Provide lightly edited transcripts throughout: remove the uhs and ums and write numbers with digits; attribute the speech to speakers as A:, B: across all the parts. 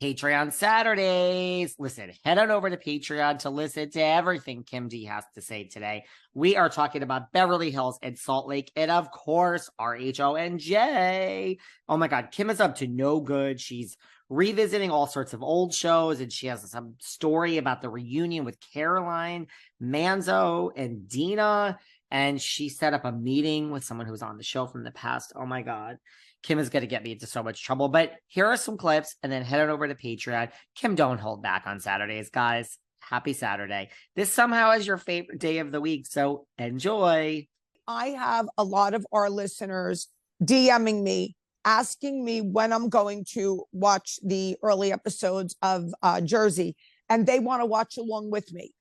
A: Patreon Saturdays. Listen, head on over to Patreon to listen to everything Kim D has to say today. We are talking about Beverly Hills and Salt Lake, and of course, RHONJ. Oh my God, Kim is up to no good. She's revisiting all sorts of old shows, and she has some story about the reunion with Caroline Manzo and Dina, and she set up a meeting with someone who was on the show from the past. Oh my God. Kim is going to get me into so much trouble, but here are some clips, and then head on over to Patreon. Kim, don't hold back on Saturdays, guys. Happy Saturday. This somehow is your favorite day of the week, so enjoy.
B: I have a lot of our listeners DMing me, asking me when I'm going to watch the early episodes of Jersey, and they want to watch along with me.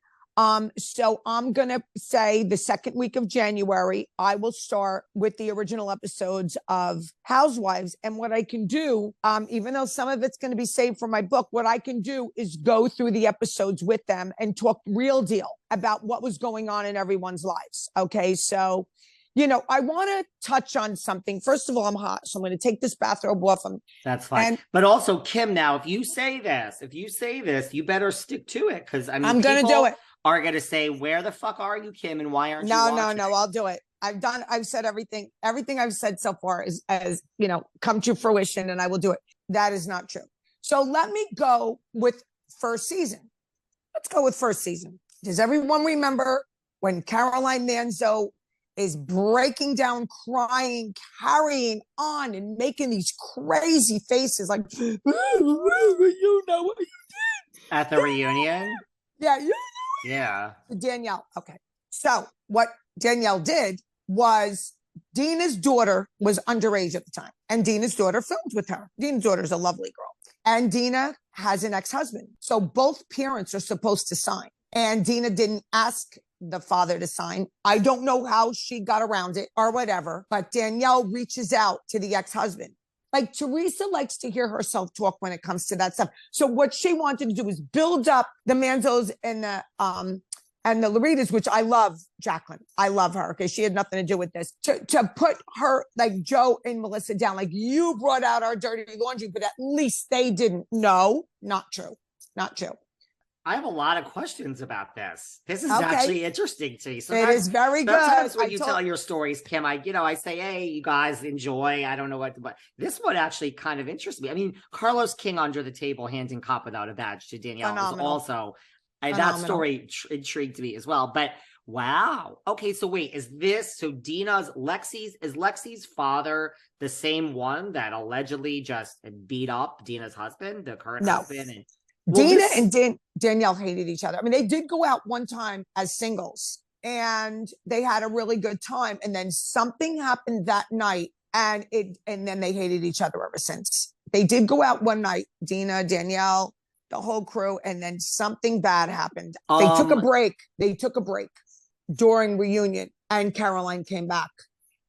B: So I'm going to say the second week of January, I will start with the original episodes of Housewives. And what I can do, even though some of it's going to be saved for my book, what I can do is go through the episodes with them and talk real deal about what was going on in everyone's lives. Okay. So, you know, I want to touch on something. First of all, I'm hot, so I'm going to take this bathrobe off.
A: That's fine. But also, Kim, now, if you say this, you better stick to it. Because I mean,
B: I'm going to do it.
A: Are going to say, where the fuck are you, Kim, and why aren't you watching?
B: No, I'll do it. I've said everything I've said so far is, as you know, come to fruition, and I will do it. That is not true. So let me go with first season. Let's go with first season. Does everyone remember when Caroline Manzo is breaking down, crying, carrying on, and making these crazy faces like, you know what you did?
A: At the reunion?
B: Yeah,
A: yeah.
B: Danielle. Okay. So what Danielle did was Dina's daughter was underage at the time, and Dina's daughter filmed with her. Dina's daughter is a lovely girl, and Dina has an ex-husband. So both parents are supposed to sign, and Dina didn't ask the father to sign. I don't know how she got around it or whatever, but Danielle reaches out to the ex-husband. Like, Teresa likes to hear herself talk when it comes to that stuff. So what she wanted to do is build up the Manzos and the Lauritas, which I love, Jacqueline. I love her because she had nothing to do with this. To put her, like Joe and Melissa, down, like, you brought out our dirty laundry, but at least they didn't. No, not true. Not true.
A: I have a lot of questions about this. This is actually interesting to me.
B: It is very good.
A: Sometimes when you tell your stories, Kim, I say, hey, you guys enjoy. I don't know what, but this one actually kind of interests me. I mean, Carlos King under the table handing cop without a badge to Danielle was also, that story intrigued me as well. But wow. Okay, so wait, is Lexi's father the same one that allegedly just beat up Dina's husband, the current husband? And
B: Dina and Danielle hated each other. I mean, they did go out one time as singles, and they had a really good time. And then something happened that night, and then they hated each other ever since. They did go out one night, Dina, Danielle, the whole crew, and then something bad happened. They took a break. They took a break during reunion, and Caroline came back,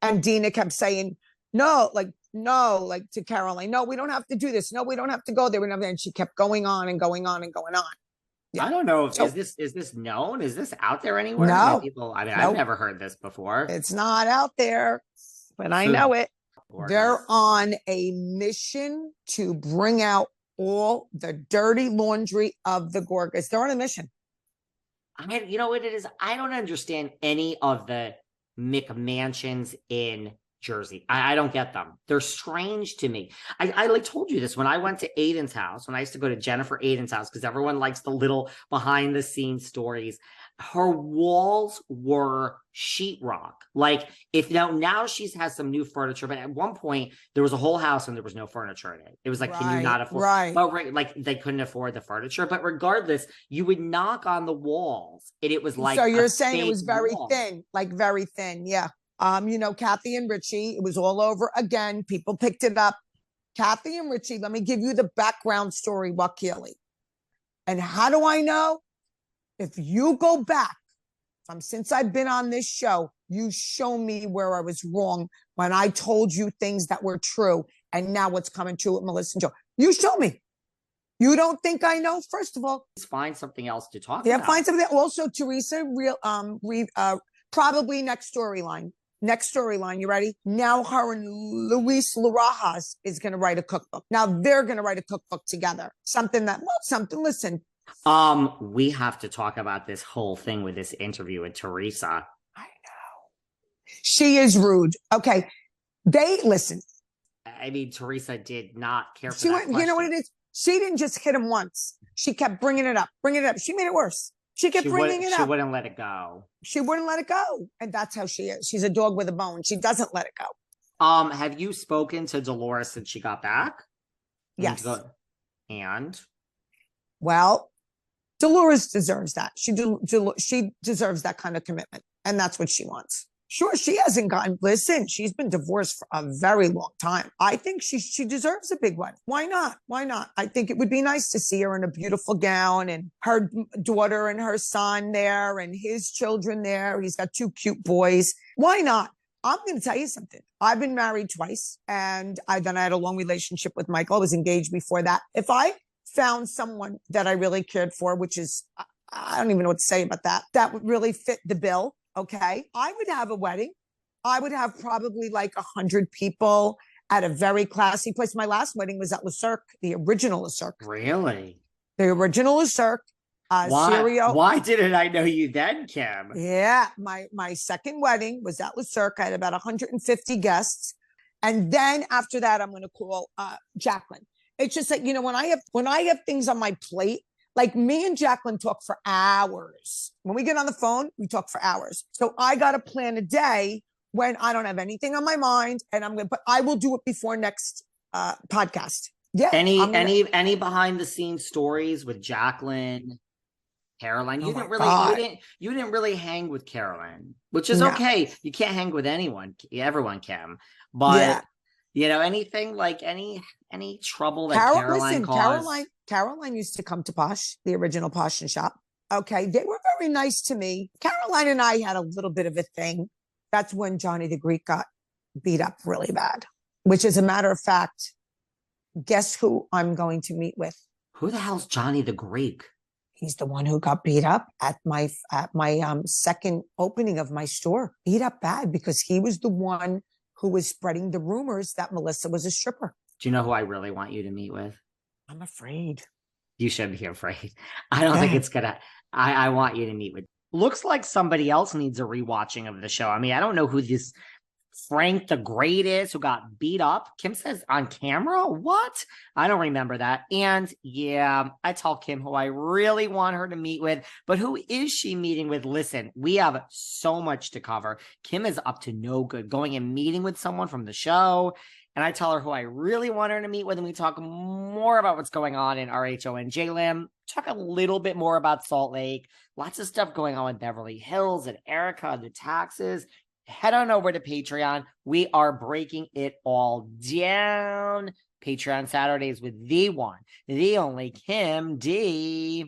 B: and Dina kept saying, no, to Caroline, no, we don't have to do this. No, we don't have to go there. And she kept going on and going on and going on.
A: Yeah. I don't know if is this known? Is this out there anywhere?
B: No.
A: I've never heard this before.
B: It's not out there, but I know it. They're on a mission to bring out all the dirty laundry of the Gorgas. They're on a mission.
A: You know what it is? I don't understand any of the McMansions in Jersey. I don't get them. They're strange to me. I like told you this when I went to Aydin's house, when I used to go to Jennifer Aydin's house, because everyone likes the little behind the scenes stories. Her walls were sheetrock. Like, if now she has some new furniture, but at one point there was a whole house and there was no furniture in it. It was like, can you not afford?
B: Right.
A: But like they couldn't afford the furniture. But regardless, you would knock on the walls and it was like.
B: So you're saying it was very thin, like very thin, yeah. You know, Kathy and Richie, it was all over again. People picked it up. Kathy and Richie, let me give you the background story, Wakile. And how do I know? If you go back since I've been on this show, you show me where I was wrong when I told you things that were true. And now what's coming true with Melissa and Joe. You show me. You don't think I know? First of all,
A: find something else to talk
B: about.
A: Yeah,
B: find something. Also, Teresa, probably next storyline. Next storyline, you ready? Now her and Luis Larajas is going to write a cookbook. Now they're going to write a cookbook together. Listen.
A: We have to talk about this whole thing with this interview with Teresa.
B: I know. She is rude. Okay. Listen.
A: I mean, Teresa did not care for
B: She
A: that
B: went,
A: question.
B: you know what it is? She didn't just hit him once. She kept bringing it up. She made it worse. She kept bringing it up.
A: She wouldn't let it go.
B: She wouldn't let it go. And that's how she is. She's a dog with a bone. She doesn't let it go.
A: Have you spoken to Dolores since she got back?
B: Yes.
A: And?
B: Well, Dolores deserves that. She deserves that kind of commitment. And that's what she wants. Sure, she hasn't listen, she's been divorced for a very long time. I think she deserves a big one. Why not? Why not? I think it would be nice to see her in a beautiful gown and her daughter and her son there and his children there. He's got 2 cute boys. Why not? I'm going to tell you something. I've been married twice and then I had a long relationship with Michael. I was engaged before that. If I found someone that I really cared for, which is, I don't even know what to say about that, that would really fit the bill. Okay. I would have a wedding. I would have probably like 100 people at a very classy place. My last wedding was at Le Cirque, the original Le Cirque.
A: Really?
B: The original Le Cirque.
A: Why didn't I know you then, Kim?
B: Yeah. My second wedding was at Le Cirque. I had about 150 guests. And then after that, I'm going to call Jacqueline. It's just like, when I have things on my plate, like me and Jacqueline talk for hours. When we get on the phone, we talk for hours. So I got to plan a day when I don't have anything on my mind, and but I will do it before next podcast. Yeah.
A: Any behind the scenes stories with Jacqueline, Caroline? You didn't really hang with Caroline, which is okay. You can't hang with everyone can. But anything like any trouble that Caroline caused?
B: Caroline used to come to Posche, the original Posche and Shop. Okay. They were very nice to me. Caroline and I had a little bit of a thing. That's when Johnny the Greek got beat up really bad, which is a matter of fact, guess who I'm going to meet with?
A: Who the hell's Johnny the Greek?
B: He's the one who got beat up at my second opening of my store. Beat up bad because he was the one who was spreading the rumors that Melissa was a stripper.
A: Do you know who I really want you to meet with?
B: I'm afraid.
A: You should be afraid. I don't think it's gonna. I want you to meet with. Looks like somebody else needs a rewatching of the show. I mean, I don't know who this Frank the Great is who got beat up. Kim says on camera. What? I don't remember that. And yeah, I tell Kim who I really want her to meet with, but who is she meeting with? Listen, we have so much to cover. Kim is up to no good going and meeting with someone from the show. And I tell her who I really want her to meet with, and we talk more about what's going on in RHONJ land. Talk a little bit more about Salt Lake. Lots of stuff going on with Beverly Hills and Erica, the taxes. Head on over to Patreon. We are breaking it all down. Patreon Saturdays with the one, the only Kim D.